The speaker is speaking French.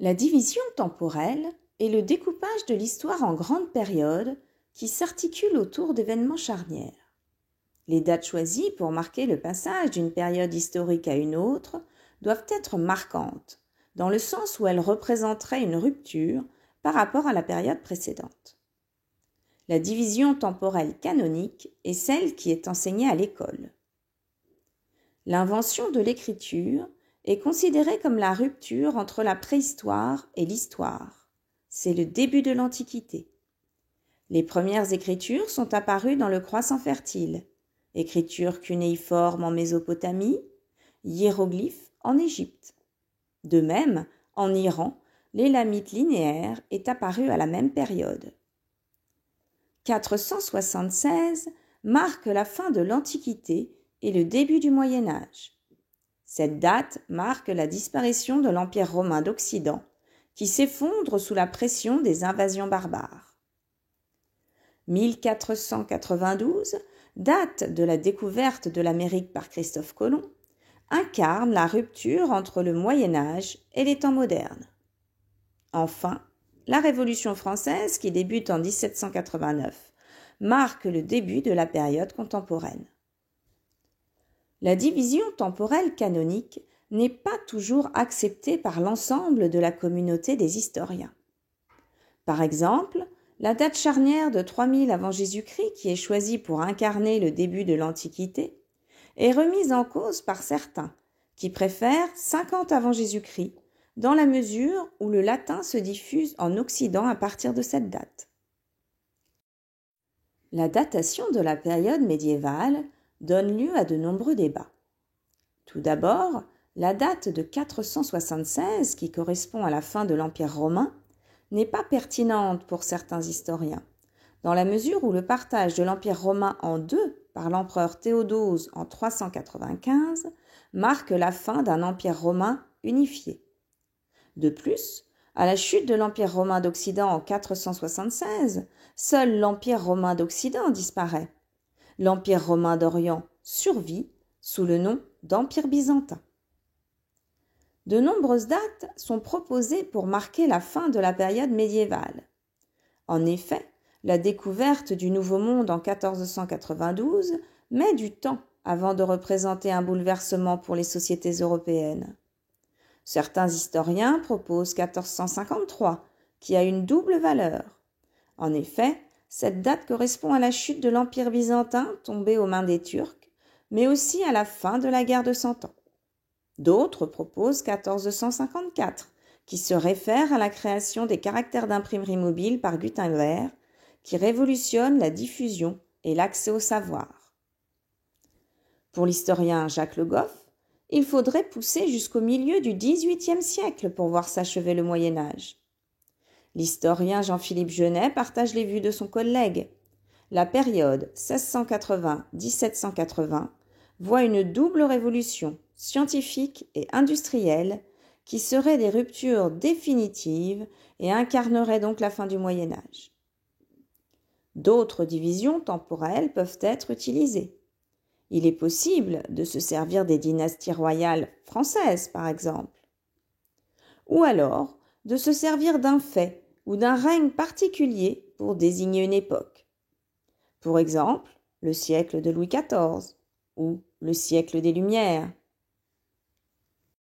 La division temporelle est le découpage de l'histoire en grandes périodes qui s'articulent autour d'événements charnières. Les dates choisies pour marquer le passage d'une période historique à une autre doivent être marquantes, dans le sens où elles représenteraient une rupture par rapport à la période précédente. La division temporelle canonique est celle qui est enseignée à l'école. L'invention de l'écriture est considérée comme la rupture entre la préhistoire et l'histoire. C'est le début de l'Antiquité. Les premières écritures sont apparues dans le Croissant fertile, écriture cunéiforme en Mésopotamie, hiéroglyphes en Égypte. De même, en Iran, l'élamite linéaire est apparu à la même période. 476 marque la fin de l'Antiquité et le début du Moyen Âge. Cette date marque la disparition de l'Empire romain d'Occident, qui s'effondre sous la pression des invasions barbares. 1492, date de la découverte de l'Amérique par Christophe Colomb, incarne la rupture entre le Moyen Âge et les temps modernes. Enfin, la Révolution française, qui débute en 1789, marque le début de la période contemporaine. La division temporelle canonique n'est pas toujours acceptée par l'ensemble de la communauté des historiens. Par exemple, la date charnière de 3000 avant Jésus-Christ, qui est choisie pour incarner le début de l'Antiquité, est remise en cause par certains, qui préfèrent 50 avant Jésus-Christ, dans la mesure où le latin se diffuse en Occident à partir de cette date. La datation de la période médiévale donne lieu à de nombreux débats. Tout d'abord, la date de 476, qui correspond à la fin de l'Empire romain, n'est pas pertinente pour certains historiens, dans la mesure où le partage de l'Empire romain en deux par l'empereur Théodose en 395 marque la fin d'un empire romain unifié. De plus, à la chute de l'Empire romain d'Occident en 476, seul l'Empire romain d'Occident disparaît. L'Empire romain d'Orient survit sous le nom d'Empire byzantin. De nombreuses dates sont proposées pour marquer la fin de la période médiévale. En effet, la découverte du Nouveau Monde en 1492 met du temps avant de représenter un bouleversement pour les sociétés européennes. Certains historiens proposent 1453, qui a une double valeur. En effet, cette date correspond à la chute de l'Empire byzantin tombé aux mains des Turcs, mais aussi à la fin de la guerre de Cent Ans. D'autres proposent 1454, qui se réfère à la création des caractères d'imprimerie mobile par Gutenberg, qui révolutionne la diffusion et l'accès au savoir. Pour l'historien Jacques Le Goff, il faudrait pousser jusqu'au milieu du XVIIIe siècle pour voir s'achever le Moyen Âge. L'historien Jean-Philippe Genet partage les vues de son collègue. La période 1680-1780 voit une double révolution scientifique et industrielle qui seraient des ruptures définitives et incarneraient donc la fin du Moyen Âge. D'autres divisions temporelles peuvent être utilisées. Il est possible de se servir des dynasties royales françaises, par exemple. Ou alors de se servir d'un fait ou d'un règne particulier pour désigner une époque. Pour exemple, le siècle de Louis XIV ou le siècle des Lumières,